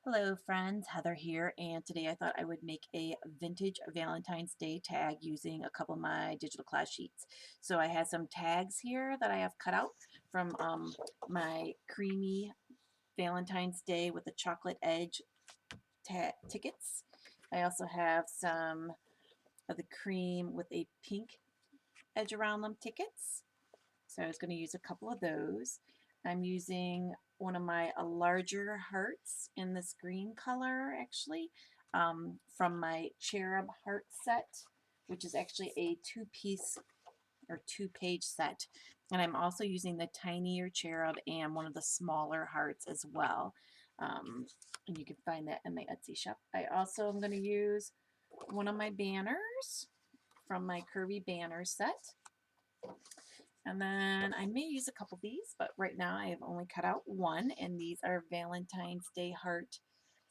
Hello friends, Heather here, and today I thought I would make a vintage Valentine's Day tag using a couple of my digital class sheets. So I had some tags here that I have cut out from my creamy Valentine's Day with a chocolate edge tickets. I also have some of the cream with a pink edge around them tickets. So I was going to use a couple of those. I'm using one of my larger hearts in this green color, actually, from my cherub heart set, which is actually a two-piece or two-page set. And I'm also using the tinier cherub and one of the smaller hearts as well. And you can find that in my Etsy shop. I also am going to use one of my banners from my curvy banner set. And then I may use a couple of these, but right now I have only cut out one, and these are Valentine's Day heart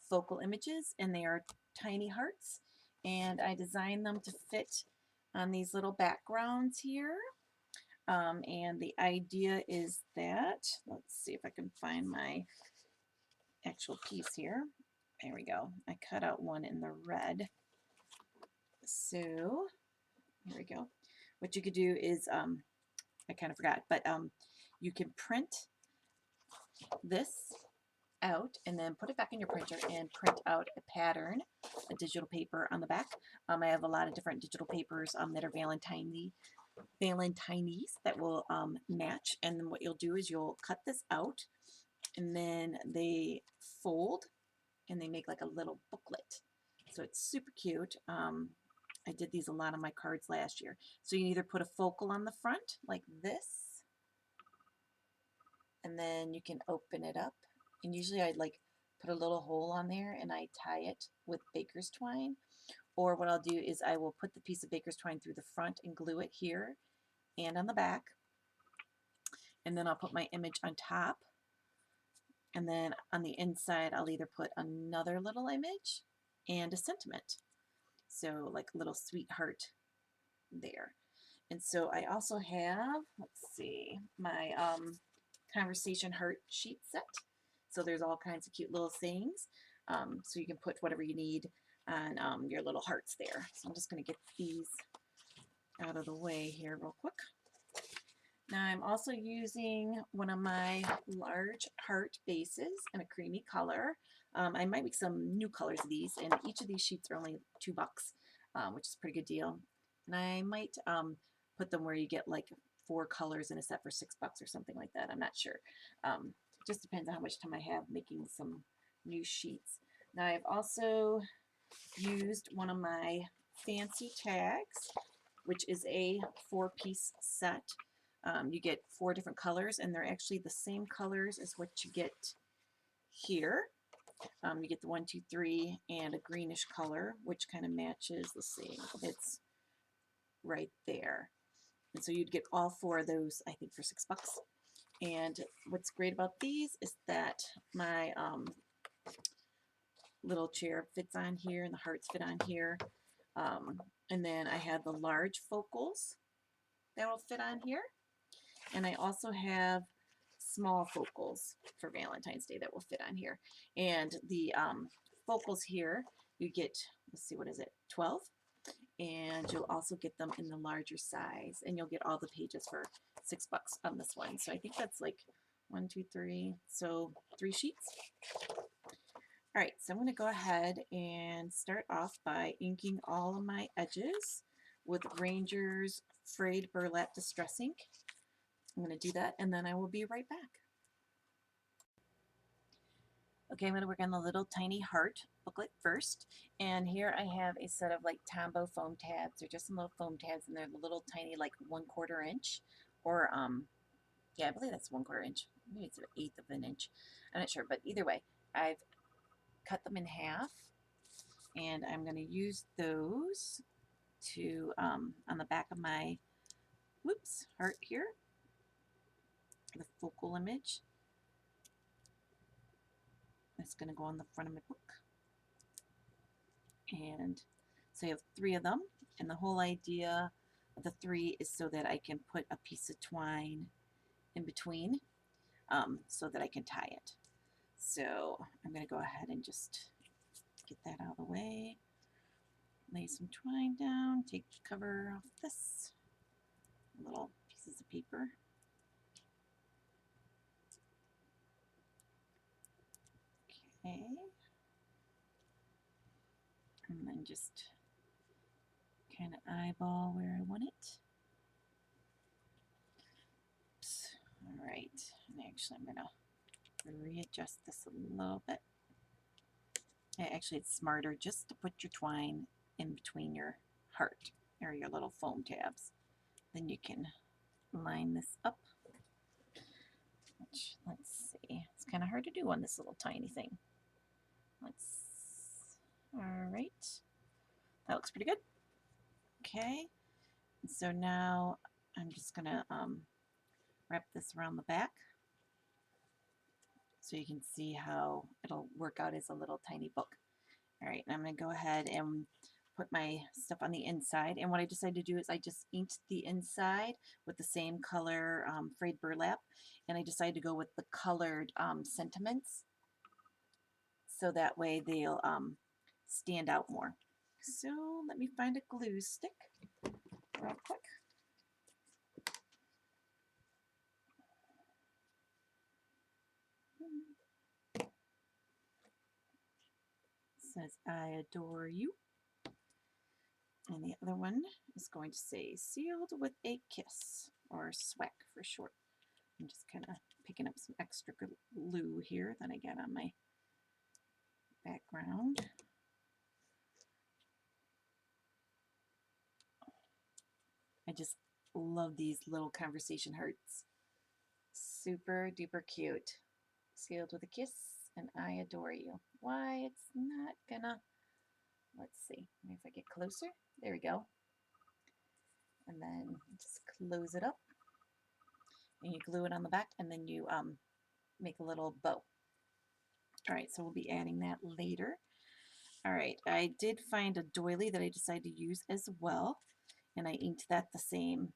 focal images, and they are tiny hearts, and I designed them to fit on these little backgrounds here. And the idea is that, let's see if I can find my actual piece here. There we go. I cut out one in the red. So here we go. What you could do is I kind of forgot, but you can print this out and then put it back in your printer and print out a pattern, a digital paper on the back. I have a lot of different digital papers that are Valentine's that will match, and then what you'll do is you'll cut this out and then they fold and they make like a little booklet. So it's super cute. I did these a lot on my cards last year. So you either put a focal on the front like this, and then you can open it up. And usually I'd like put a little hole on there and I tie it with baker's twine. Or what I'll do is I will put the piece of baker's twine through the front and glue it here and on the back. And then I'll put my image on top. And then on the inside I'll either put another little image and a sentiment. So like a little sweetheart there. And so I also have, let's see, my conversation heart sheet set. So there's all kinds of cute little sayings. So you can put whatever you need on your little hearts there. So I'm just going to get these out of the way here real quick. Now I'm also using one of my large heart bases in a creamy color. I might make some new colors of these, and each of these sheets are only $2, which is a pretty good deal. And I might put them where you get like 4 colors in a set for $6 or something like that. I'm not sure. Just depends on how much time I have making some new sheets. Now I've also used one of my fancy tags, which is a 4-piece set. You get 4 different colors, and they're actually the same colors as what you get here. You get the 1, 2, 3, and a greenish color, which kind of matches. Let's see, it's right there. And so you'd get all 4 of those, I think, for $6. And what's great about these is that my little chair fits on here, and the hearts fit on here. And then I have the large focals that will fit on here. And I also have small focals for Valentine's Day that will fit on here. And the focals here, you get, let's see, what is it, 12? And you'll also get them in the larger size. And you'll get all the pages for $6 on this one. So I think that's like 1, 2, 3, so 3 sheets. All right, so I'm going to go ahead and start off by inking all of my edges with Ranger's Frayed Burlap Distress Ink. I'm going to do that, and then I will be right back. Okay, I'm going to work on the little tiny heart booklet first, and here I have a set of like Tombow foam tabs. They're just some little foam tabs, and they're the little tiny like 1/4 inch, or yeah, I believe that's 1/4 inch. Maybe it's 1/8 of an inch. I'm not sure, but either way, I've cut them in half, and I'm going to use those to on the back of my heart here, the focal image. That's going to go on the front of my book. And so you have 3 of them, and the whole idea of the 3 is so that I can put a piece of twine in between so that I can tie it. So I'm going to go ahead and just get that out of the way. Lay some twine down, take the cover off this, little pieces of paper. Okay. And then just kind of eyeball where I want it. Oops. All right. And actually, I'm going to readjust this a little bit. Actually, it's smarter just to put your twine in between your heart or your little foam tabs. Then you can line this up. Which, let's see, it's kind of hard to do on this little tiny thing. All right, that looks pretty good. Okay, so now I'm just gonna wrap this around the back so you can see how it'll work out as a little tiny book. All right, and I'm gonna go ahead and put my stuff on the inside, and what I decided to do is I just inked the inside with the same color frayed burlap, and I decided to go with the colored sentiments so that way they'll stand out more. So let me find a glue stick real quick. It says, I adore you. And the other one is going to say, sealed with a kiss, or SWAC for short. I'm just kind of picking up some extra glue here that I got on my background. I just love these little conversation hearts. Super duper cute. Sealed with a kiss, and I adore you. Why it's not gonna, let's see, maybe if I get closer. There we go. And then just close it up. And you glue it on the back, and then you make a little bow. All right, so we'll be adding that later. All right, I did find a doily that I decided to use as well, and I inked that the same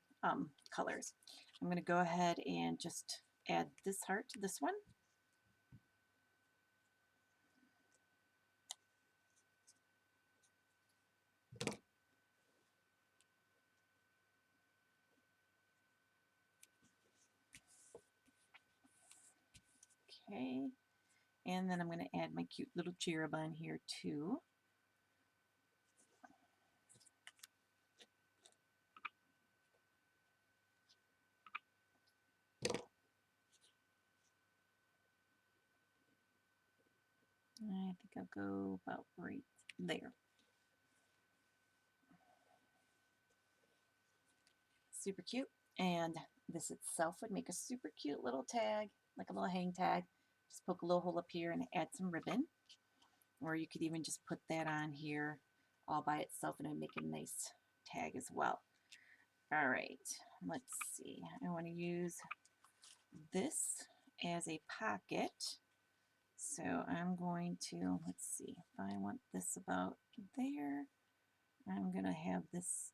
colors. I'm going to go ahead and just add this heart to this one. Okay, and then I'm going to add my cute little cherub on here too. I think I'll go about right there. Super cute. And this itself would make a super cute little tag, like a little hang tag. Just poke a little hole up here and add some ribbon. Or you could even just put that on here all by itself and it'd make a nice tag as well. All right, let's see. I want to use this as a pocket. So I'm going to, let's see, if I want this about there, I'm going to have this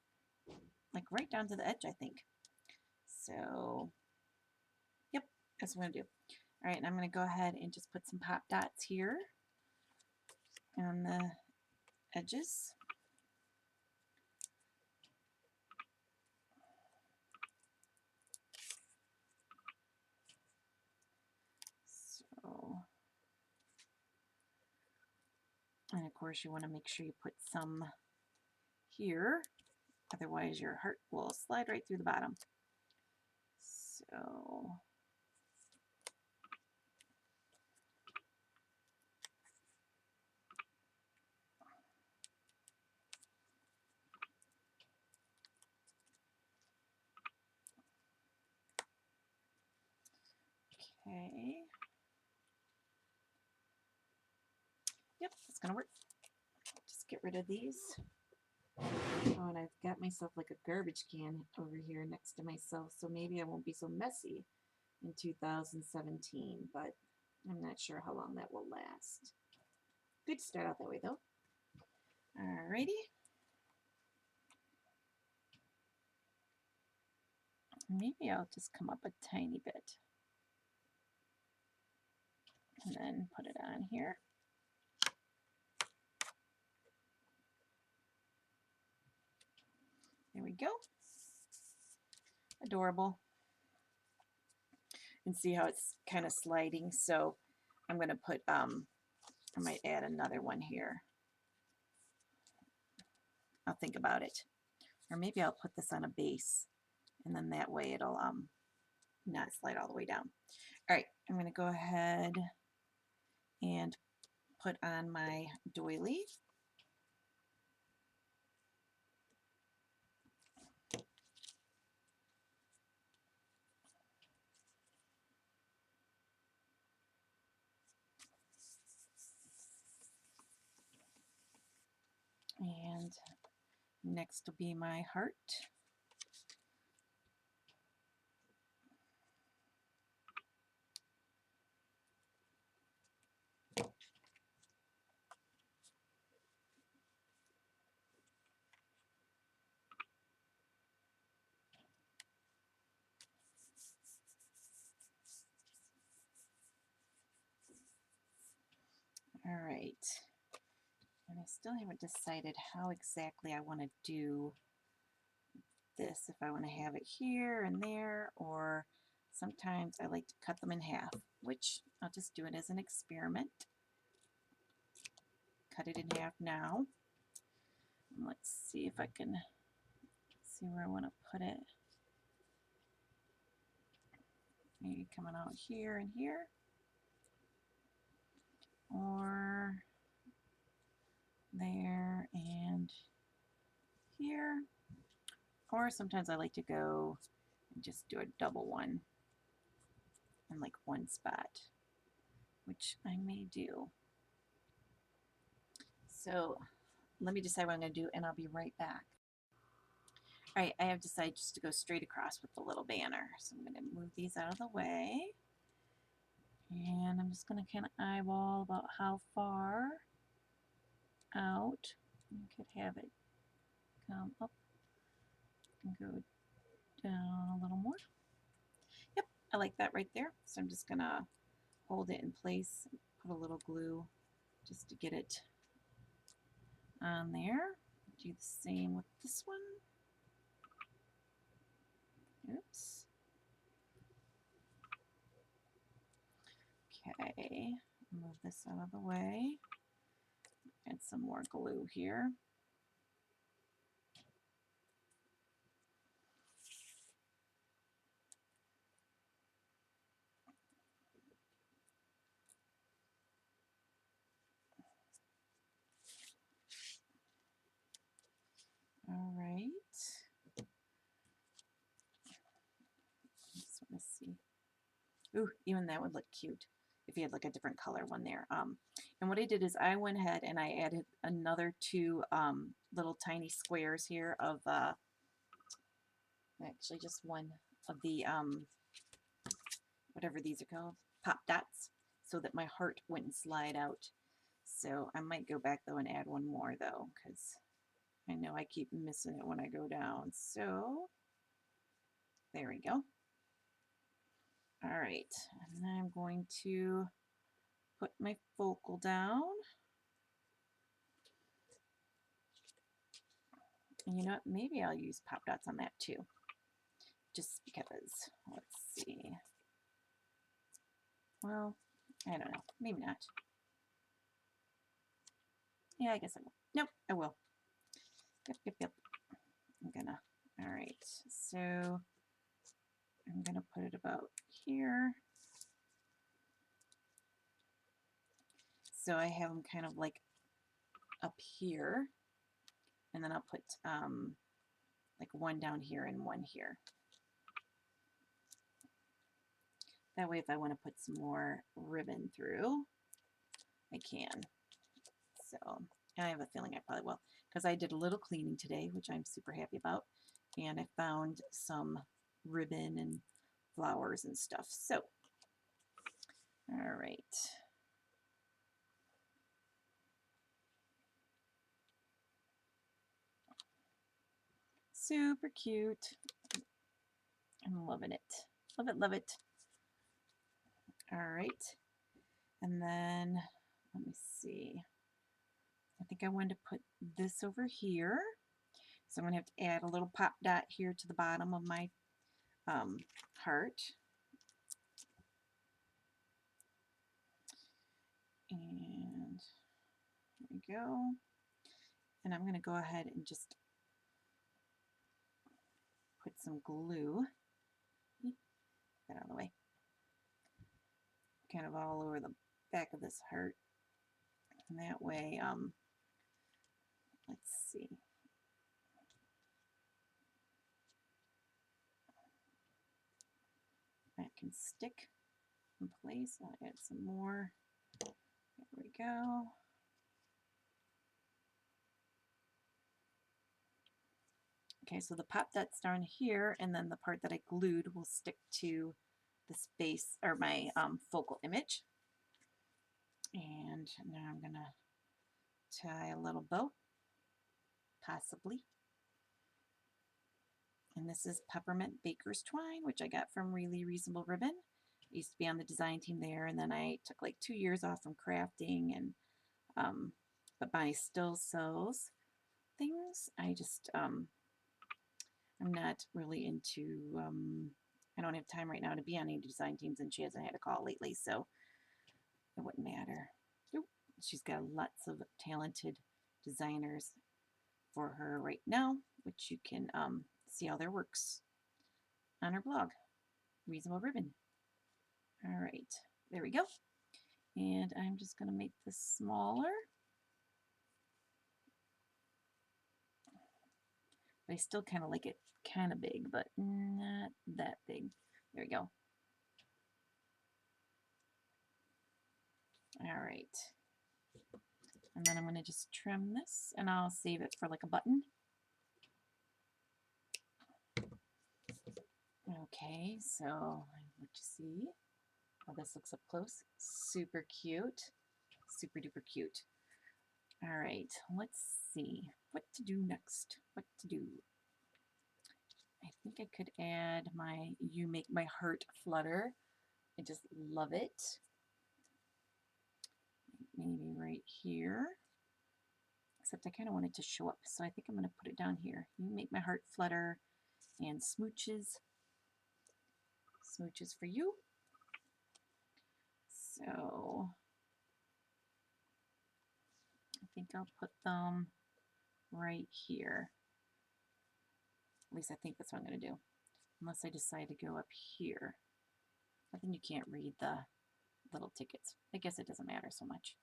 like right down to the edge, I think. So, yep, that's what I'm going to do. All right, and I'm going to go ahead and just put some pop dots here on the edges. So, and of course you want to make sure you put some here, otherwise your heart will slide right through the bottom. So, okay. Yep, that's gonna work. Just get rid of these. Oh, and I've got myself like a garbage can over here next to myself, so maybe I won't be so messy in 2017, but I'm not sure how long that will last. Good to start out that way though. Alrighty. Maybe I'll just come up a tiny bit. and then put it on here. There we go. Adorable. And see how it's kind of sliding. So I'm going to put, I might add another one here. I'll think about it. Or maybe I'll put this on a base, and then that way it'll not slide all the way down. All right, I'm going to go ahead and put on my doily. And next will be my heart. All right. And I still haven't decided how exactly I want to do this. If I want to have it here and there, or sometimes I like to cut them in half, which I'll just do it as an experiment. Cut it in half now. And let's see if I can see where I want to put it. Maybe coming out here and here, or there and here, or sometimes I like to go and just do a double one in like one spot, which I may do. So let me decide what I'm going to do, and I'll be right back. All right, I have decided just to go straight across with the little banner. So I'm going to move these out of the way, and I'm just going to kind of eyeball about how far out. You could have it come up and go down a little more. Yep, I like that right there. So I'm just going to hold it in place, put a little glue just to get it on there. Do the same with this one. Oops. Okay, move this out of the way. Add some more glue here. All right. Just want to see. Ooh, even that would look cute if you had like a different color one there. And what I did is I went ahead and I added another two little tiny squares here of actually just one of the whatever these are called, pop dots, so that my heart wouldn't slide out. So I might go back though and add one more though, because I know I keep missing it when I go down. So there we go. All right, and then I'm going to put my focal down. And you know what, maybe I'll use pop dots on that too, just because. Let's see. Well, I don't know, maybe not. Yeah, I guess I will. Nope, I will. Yep. I'm gonna, all right, so I'm gonna put it about here. So I have them kind of like up here, and then I'll put like one down here and one here. That way if I want to put some more ribbon through, I can. So I have a feeling I probably will, because I did a little cleaning today, which I'm super happy about, and I found some ribbon and flowers and stuff. So, all right. Super cute. I'm loving it. Love it, love it. All right. And then, let me see. I think I wanted to put this over here. So I'm going to have to add a little pop dot here to the bottom of my heart. And there we go. And I'm going to go ahead and just put some glue. Get out of the way. Kind of all over the back of this heart. And that way, let's see. That can stick in place. I'll add some more. There we go. Okay, so the pop dot's down here, and then the part that I glued will stick to the space, or my focal image. And now I'm going to tie a little bow, possibly. And this is peppermint baker's twine, which I got from Really Reasonable Ribbon. I used to be on the design team there, and then I took like 2 years off from crafting, and but Bonnie still sews things. I just I'm not really into I don't have time right now to be on any design teams, and she hasn't had a call lately, so it wouldn't matter. Oop. She's got lots of talented designers for her right now, which you can see all their works on her blog, Reasonable Ribbon. All right, there we go. And I'm just going to make this smaller. I still kind of like it kind of big, but not that big. There we go. All right. And then I'm going to just trim this, and I'll save it for like a button. Okay, so let you see how this looks up close. Super cute. Super duper cute. All right, let's see what to do next. What to do? I think I could add my You Make My Heart Flutter. I just love it. Maybe right here. Except I kind of want it to show up, so I think I'm going to put it down here. You Make My Heart Flutter and smooches. Smooches for you. So I think I'll put them right here. At least I think that's what I'm going to do. Unless I decide to go up here. But then you can't read the little tickets. I guess it doesn't matter so much.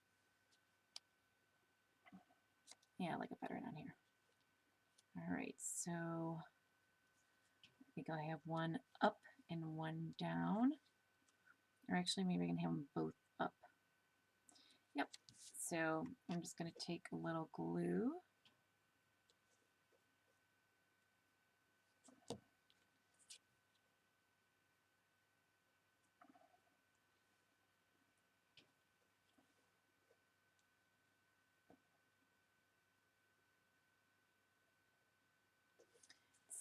Yeah, I like it better down here. All right, so I think I'll have one up and one down. Or actually, maybe I can have them both up. Yep. So I'm just going to take a little glue.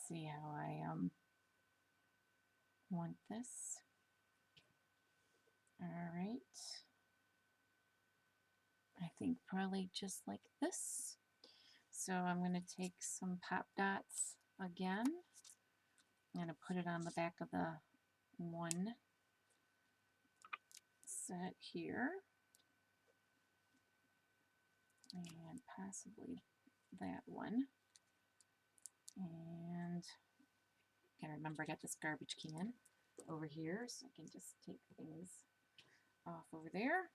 See how I want this. All right. I think probably just like this. So I'm going to take some pop dots again. I'm going to put it on the back of the one set here. And possibly that one. And gotta remember I got this garbage can over here, so I can just take things off over there.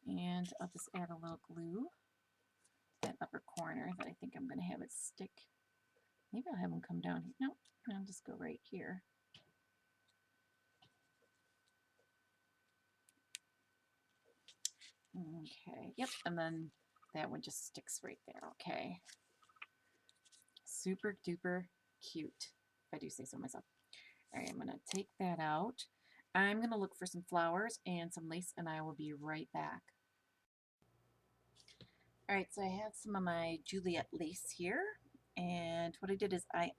And I'll just add a little glue to that upper corner that I think I'm going to have it stick. Maybe I'll have them come down here. No, I'll just go right here. Okay, yep, and then that one just sticks right there. Okay. Super duper cute, if I do say so myself. All right, I'm going to take that out. I'm going to look for some flowers and some lace, and I will be right back. All right, so I have some of my Juliet lace here, and what I did is I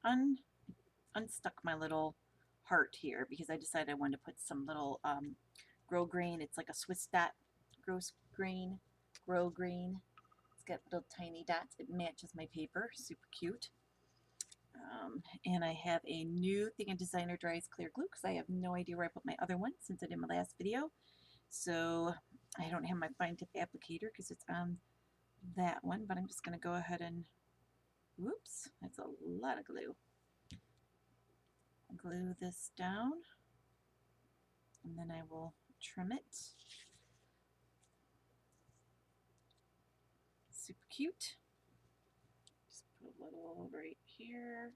unstuck my little heart here because I decided I wanted to put some little grosgrain. It's like a Swiss dot grosgrain. It's got little tiny dots. It matches my paper. Super cute. And I have a new thing in Designer Dries Clear Glue because I have no idea where I put my other one since I did my last video. So I don't have my fine tip applicator because it's on that one, but I'm just going to go ahead and, whoops, that's a lot of glue. Glue this down, and then I will trim it. Super cute. Just put a little right here.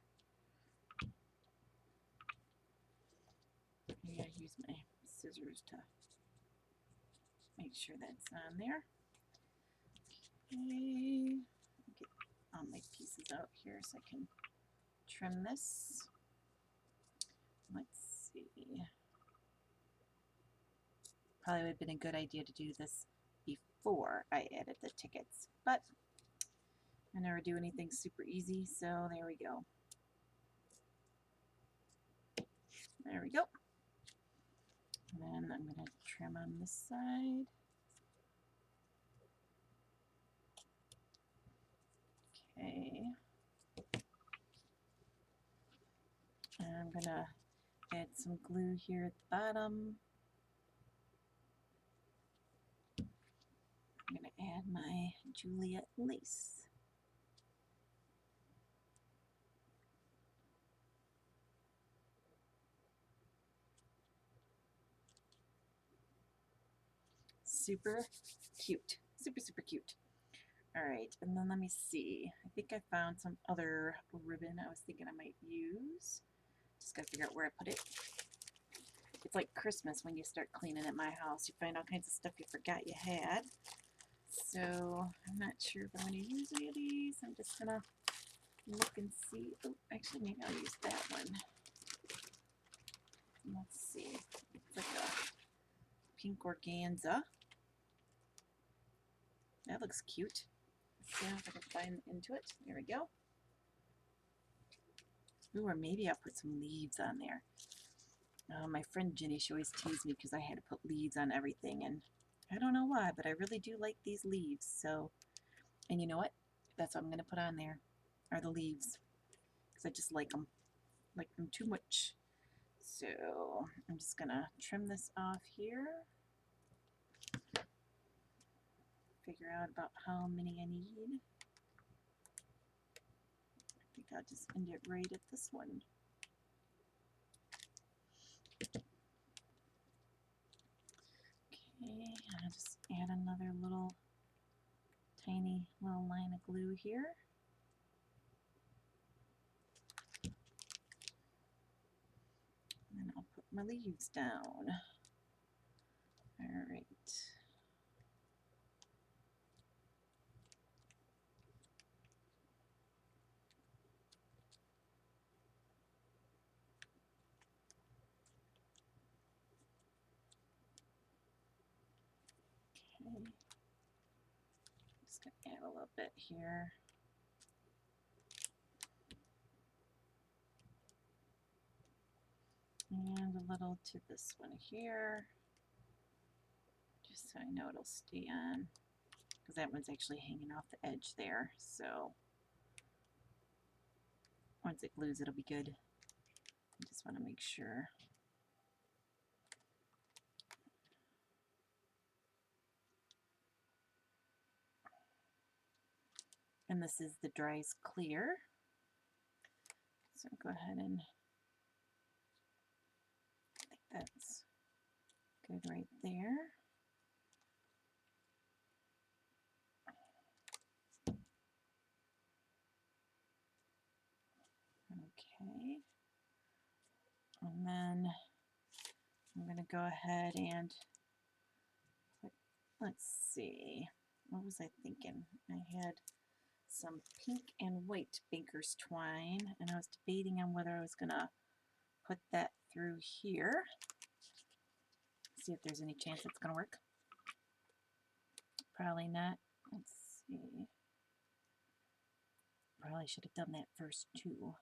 I gotta use my scissors to make sure that's on there. Okay, get all my pieces out here so I can trim this. Let's see. Probably would have been a good idea to do this before I added the tickets, but I never do anything super easy, so there we go. There we go. And then I'm going to trim on this side. Okay. And I'm going to add some glue here at the bottom. I'm going to add my Juliet lace. Super cute. Super, super cute. Alright, and then let me see. I think I found some other ribbon I was thinking I might use. Just gotta figure out where I put it. It's like Christmas when you start cleaning at my house. You find all kinds of stuff you forgot you had. So I'm not sure if I'm going to use any of these. I'm just going to look and see. Oh, actually, maybe I'll use that one. Let's see. It's like a pink organza. That looks cute. Let's see if I can find into it. There we go. Ooh, or maybe I'll put some leaves on there. My friend Jenny, she always teased me because I had to put leaves on everything, and I don't know why, but I really do like these leaves. So, and you know what? That's what I'm going to put on there, are the leaves, because I just like them too much. So I'm just going to trim this off here. Figure out about how many I need. I think I'll just end it right at this one. Okay, I'll just add another little tiny little line of glue here. And then I'll put my leaves down. All right. Okay. Just gonna add a little bit here. And a little to this one here, just so I know it'll stay on, because that one's actually hanging off the edge there, so once it glues it'll be good. I just want to make sure. And this is the Dries Clear, so go ahead and I think that's good right there. Okay, and then I'm going to go ahead and put, let's see, what was I thinking? I had some pink and white baker's twine, and I was debating on whether I was going to put that through here. See if there's any chance it's going to work. Probably not. Let's see. Probably should have done that first too.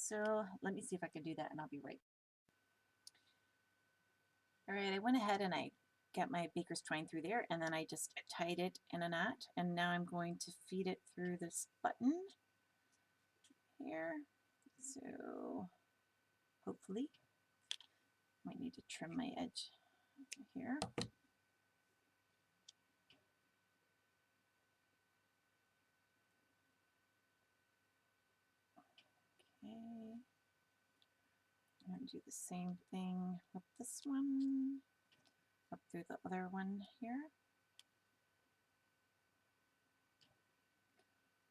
So let me see if I can do that and I'll be right. All right, I went ahead and I got my baker's twine through there, and then I just tied it in a knot, and now I'm going to feed it through this button here. So hopefully, might need to trim my edge here. Okay, I'm going to do the same thing with this one, up through the other one here.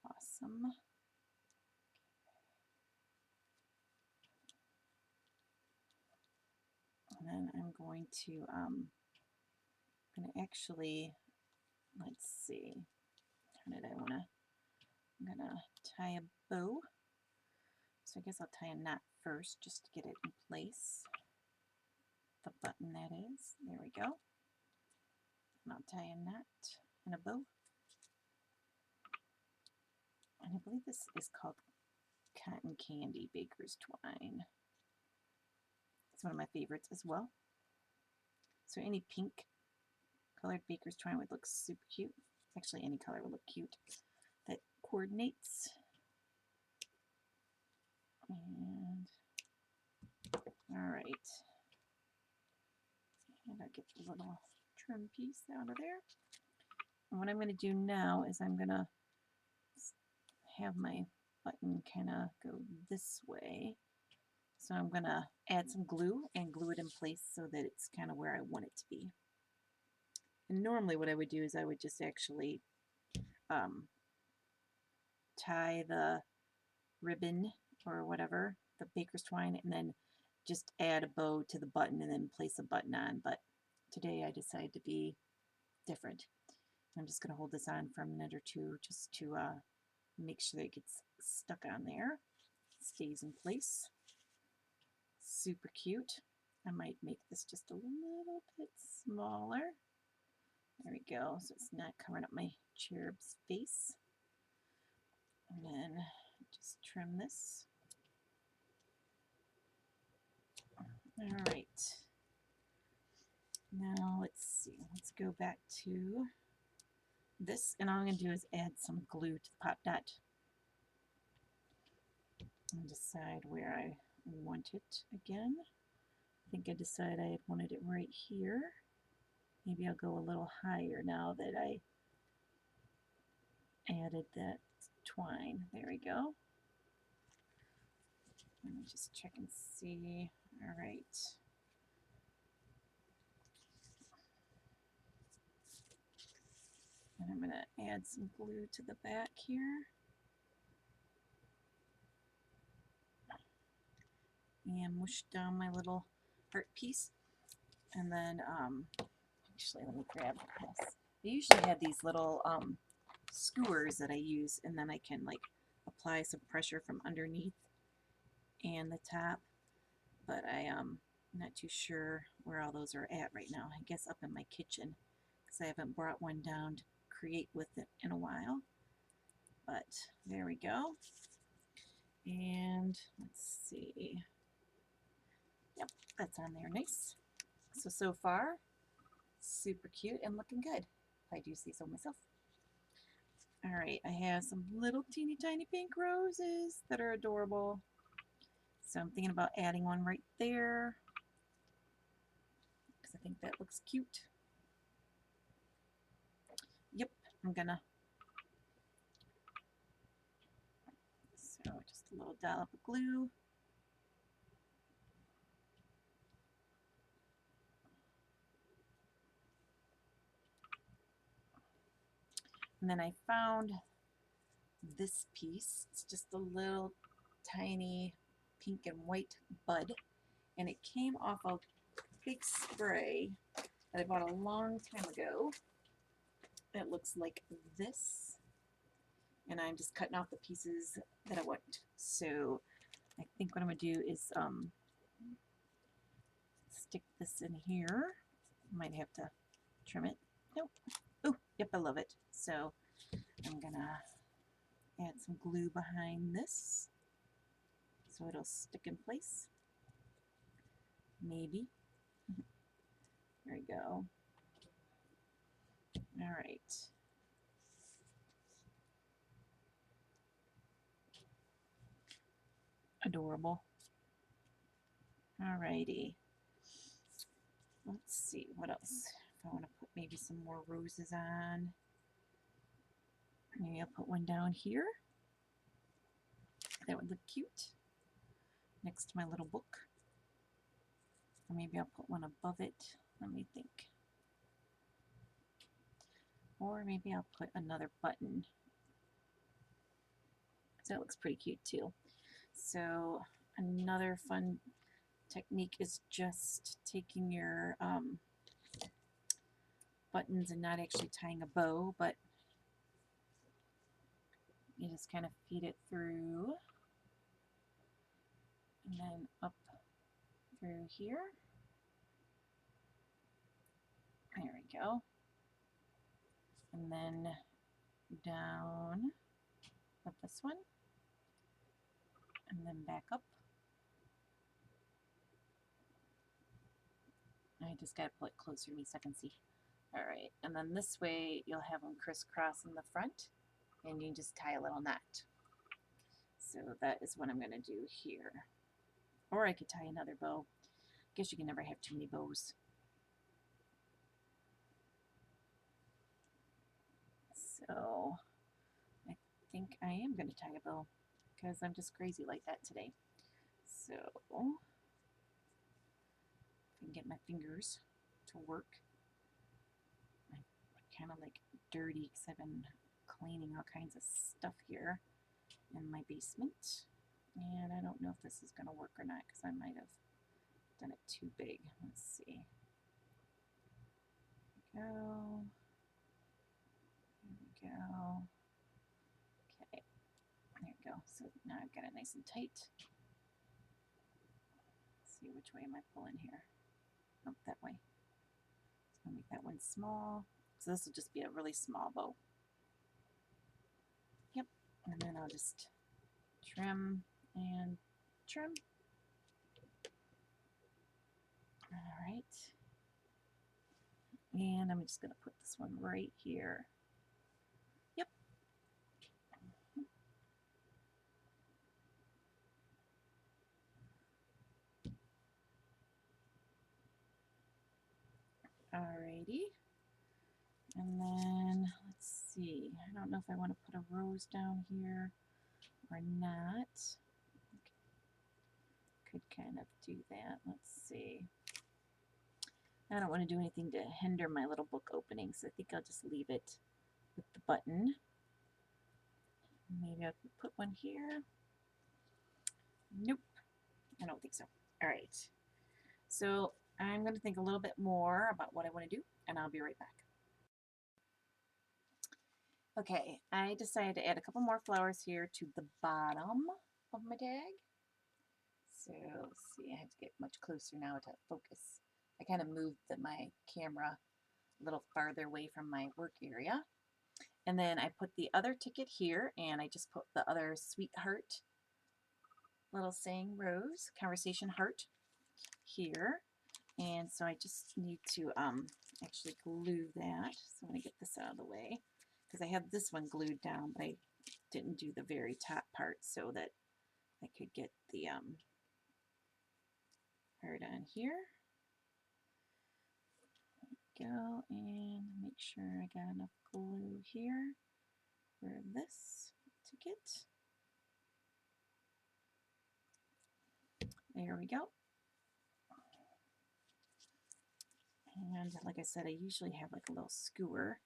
Awesome. And then I'm going to actually, let's see, how did I want to, I'm going to tie a bow. So I guess I'll tie a knot first just to get it in place. The button, that is. There we go. And I'll tie a knot and a bow. And I believe this is called Cotton Candy Baker's Twine. It's one of my favorites as well. So any pink colored baker's twine would look super cute. Actually, any color would look cute that coordinates. And all right. And I'll get the little trim piece out of there. And what I'm going to do now is I'm going to have my button kind of go this way. So I'm going to add some glue and glue it in place so that it's kind of where I want it to be. And normally what I would do is I would just actually tie the ribbon or whatever, the baker's twine, and then just add a bow to the button and then place a button on. But today I decided to be different. I'm just going to hold this on for a minute or two just to make sure that it gets stuck on there, stays in place. Super cute. I might make this just a little bit smaller. There we go, so it's not covering up my cherub's face. And then just trim this. All right. Now let's see, let's go back to this, and all I'm going to do is add some glue to the pop dot and decide where I want it again. I think I decided I wanted it right here. Maybe I'll go a little higher now that I added that twine. There we go. Let me just check and see. All right. And I'm going to add some glue to the back here. And mush down my little heart piece. And then, actually, let me grab this. I usually have these little skewers that I use, and then I can like apply some pressure from underneath and the top. But I'm not too sure where all those are at right now. I guess up in my kitchen, because I haven't brought one down to create with it in a while. But there we go. And let's see. Yep, that's on there nice. So far, super cute and looking good, if I do say so myself. All right, I have some little teeny tiny pink roses that are adorable. So I'm thinking about adding one right there because I think that looks cute. Yep, I'm gonna. So just a little dollop of glue. And then I found this piece. It's just a little tiny pink and white bud, and it came off a big spray that I bought a long time ago. It looks like this, and I'm just cutting off the pieces that I want. So I think what I'm going to do is stick this in here. Might have to trim it. Nope. Oh, yep, I love it. So I'm going to add some glue behind this. so it'll stick in place. Maybe. There we go. All right. Adorable. All righty. Let's see what else. If I want to put maybe some more roses on, maybe I'll put one down here. That would look cute next to my little book. Or maybe I'll put one above it. Let me think. Or maybe I'll put another button. So that looks pretty cute too. So another fun technique is just taking your buttons and not actually tying a bow, but you just kind of feed it through and then up through here. There we go. And then down with this one and then back up. I just got to pull it closer to me so I can see. All right, and then this way you'll have them crisscross in the front and you can just tie a little knot. So that is what I'm going to do here. Or I could tie another bow. I guess you can never have too many bows. So I think I am going to tie a bow because I'm just crazy like that today. So if I can get my fingers to work. I'm kind of like dirty because I've been cleaning all kinds of stuff here in my basement. And I don't know if this is going to work or not because I might have done it too big. Let's see. There we go. There we go. Okay. There we go. So now I've got it nice and tight. Let's see, which way am I pulling here? Oh, that way. So I'll make that one small. So this will just be a really small bow. Yep. And then I'll just trim and trim. All right. And I'm just going to put this one right here. Yep. Alrighty. And then let's see. I don't know if I want to put a rose down here or not. Could kind of do that. Let's see. I don't want to do anything to hinder my little book opening, so I think I'll just leave it with the button. Maybe I'll put one here. Nope, I don't think so. All right, so I'm going to think a little bit more about what I want to do, and I'll be right back. Okay, I decided to add a couple more flowers here to the bottom of my tag. So let's see, I have to get much closer now to focus. I kind of moved my camera a little farther away from my work area. And then I put the other ticket here, and I just put the other sweetheart little saying rose, conversation heart here. And so I just need to actually glue that. So I'm going to get this out of the way because I have this one glued down, but I didn't do the very top part so that I could get the heart on here. Go and make sure I got enough glue here for this ticket. There we go. And like I said, I usually have like a little skewer,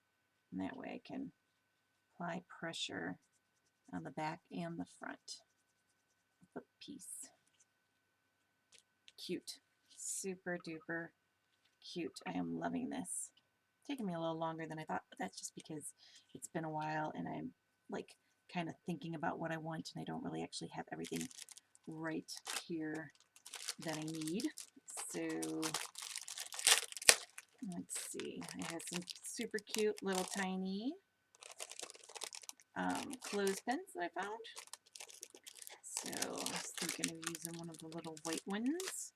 and that way I can apply pressure on the back and the front of the piece. Cute. Super duper cute. I am loving this. Taking me a little longer than I thought, but that's just because it's been a while and I'm like kind of thinking about what I want, and I don't really actually have everything right here that I need. So let's see. I have some super cute little tiny clothespins that I found. So I was thinking of using one of the little white ones,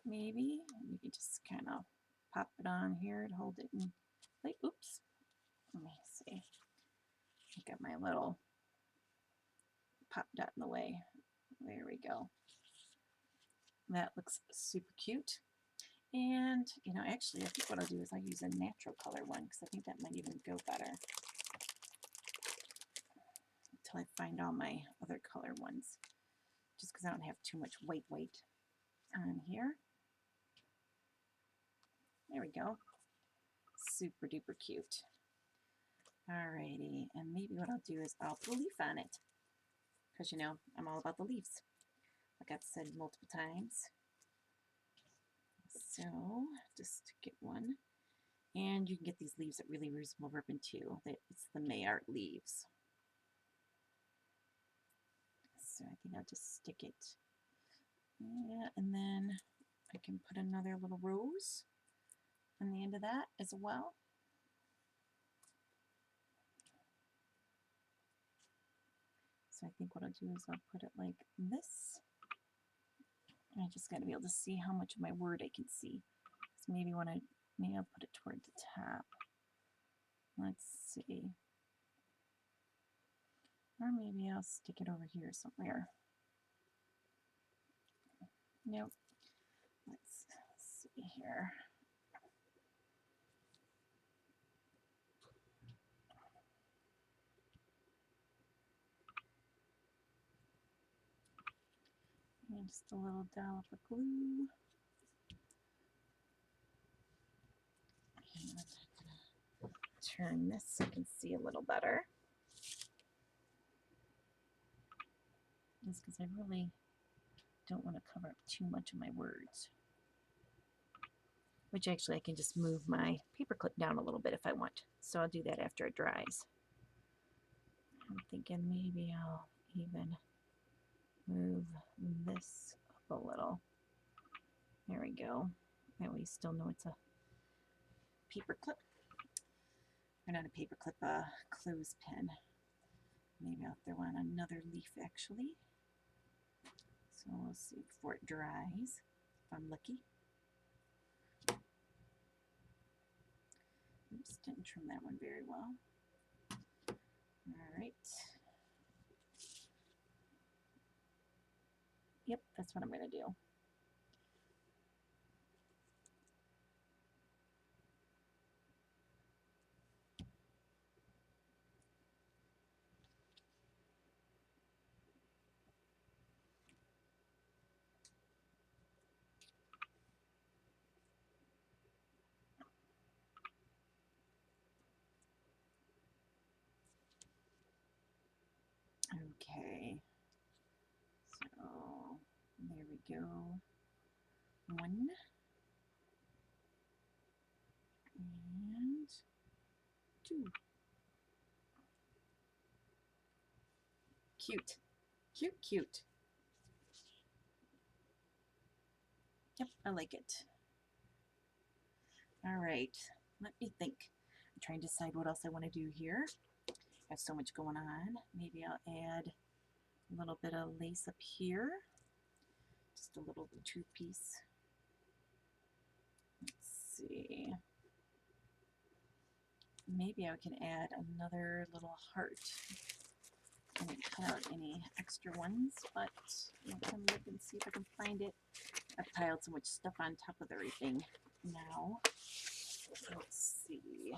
maybe. You can just kind of pop it on here and hold it in place. Oops. Let me see. I got my little pop dot in the way. There we go. That looks super cute. And, you know, actually, I think what I'll do is I'll use a natural color one because I think that might even go better until I find all my other color ones, just because I don't have too much white on here. There we go. Super duper cute. Alrighty, and maybe what I'll do is I'll put a leaf on it because, you know, I'm all about the leaves, like I've said multiple times. So just get one, and you can get these leaves at really reasonable ribbon too. It's the Mayart leaves. So I think I'll just stick it. Yeah, and then I can put another little rose on the end of that as well. So I think what I'll do is I'll put it like this. And I just got to be able to see how much of my word I can see. So maybe I'll put it toward the top. Let's see. Or maybe I'll stick it over here somewhere. Nope. Let's see here. And just a little dollop of glue. And I'm going to turn this so I can see a little better. Just because I really don't want to cover up too much of my words. Which actually I can just move my paper clip down a little bit if I want. So I'll do that after it dries. I'm thinking maybe I'll even move this up a little. There we go. That way you still know it's a paper clip. Or not a paper clip, a clothespin. Maybe I'll throw on another leaf actually. So we'll see before it dries, if I'm lucky. Oops, didn't trim that one very well. All right. Yep, that's what I'm going to do. Okay, so there we go. One and two. Cute, cute, cute. Yep, I like it. All right, let me think. I'm trying to decide what else I want to do here. I have so much going on. Maybe I'll add a little bit of lace up here. Just a little two piece. Let's see. Maybe I can add another little heart. I didn't cut out any extra ones, but I'll come look and see if I can find it. I've piled so much stuff on top of everything now. Let's see.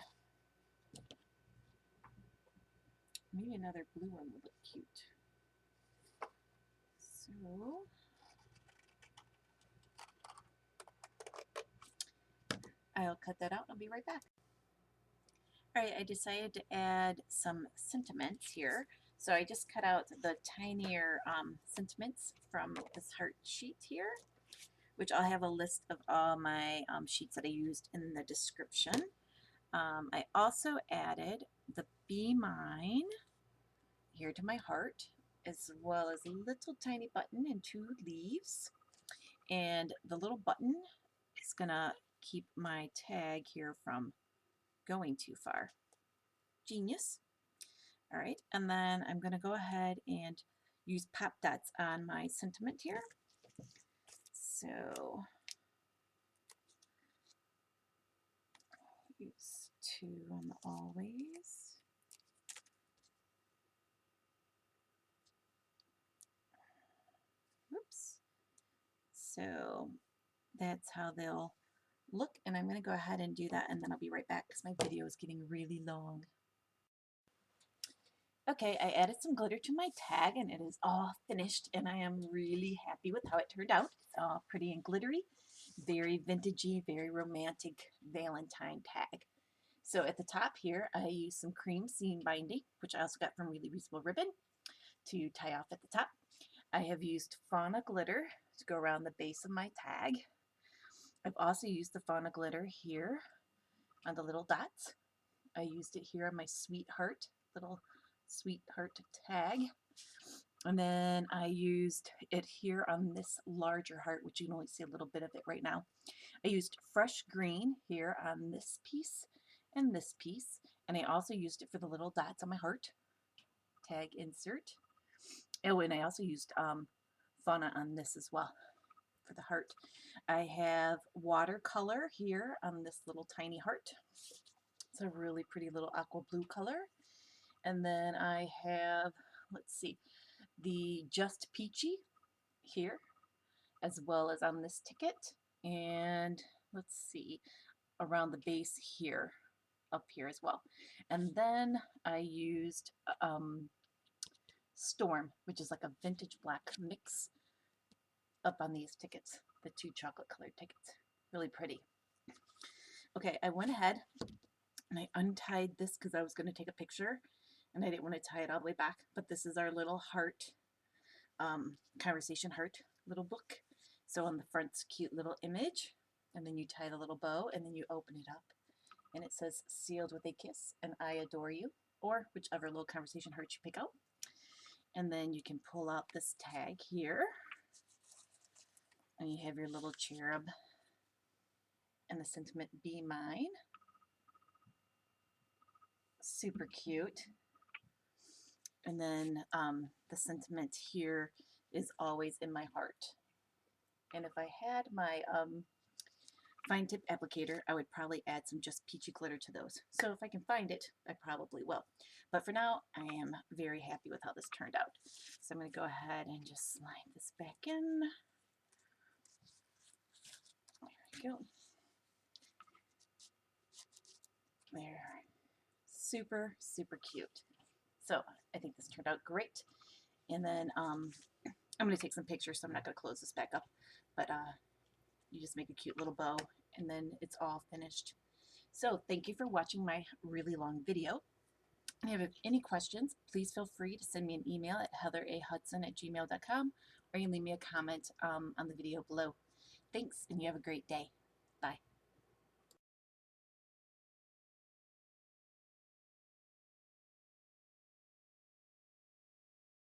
Maybe another blue one would look cute. So I'll cut that out and I'll be right back. All right, I decided to add some sentiments here. So I just cut out the tinier sentiments from this heart sheet here, which I'll have a list of all my sheets that I used in the description. I also added the Be Mine here to my heart, as well as a little tiny button and two leaves. And the little button is gonna keep my tag here from going too far. Genius. All right, and then I'm gonna go ahead and use pop dots on my sentiment here. So use 2 on the always. Oops. So that's how they'll look, and I'm going to go ahead and do that, and then I'll be right back because my video is getting really long. Okay, I added some glitter to my tag, and it is all finished, and I am really happy with how it turned out. It's all pretty and glittery, very vintagey, very romantic Valentine tag. So at the top here, I used some cream seam binding, which I also got from Really Reasonable Ribbon, to tie off at the top. I have used fauna glitter to go around the base of my tag. I've also used the fauna glitter here on the little dots. I used it here on my sweetheart, little sweetheart tag. And then I used it here on this larger heart, which you can only see a little bit of it right now. I used fresh green here on this piece and this piece. And I also used it for the little dots on my heart. Tag insert. Oh, and I also used fauna on this as well for the heart. I have watercolor here on this little tiny heart. It's a really pretty little aqua blue color. And then I have, let's see, the Just Peachy here, as well as on this ticket. And let's see, around the base here, up here as well. And then I used Storm, which is like a vintage black mix, up on these tickets, the 2 chocolate colored tickets. Really pretty. Okay, I went ahead and I untied this because I was going to take a picture and I didn't want to tie it all the way back, but this is our little heart, conversation heart little book. So on the front's cute little image, and then you tie the little bow, and then you open it up, and it says sealed with a kiss and I adore you, or whichever little conversation heart you pick out. And then you can pull out this tag here, and you have your little cherub and the sentiment Be Mine. Super cute. And then the sentiment here is always in my heart. And if I had my fine tip applicator, I would probably add some Just Peachy glitter to those. So if I can find it, I probably will. But for now, I am very happy with how this turned out. So I'm going to go ahead and just slide this back in. There we go. There. Super, super cute. So I think this turned out great. And then I'm going to take some pictures, so I'm not going to close this back up. But you just make a cute little bow, and then it's all finished. So thank you for watching my really long video. If you have any questions, please feel free to send me an email at heatherahudson@gmail.com, or you can leave me a comment on the video below. Thanks, and you have a great day.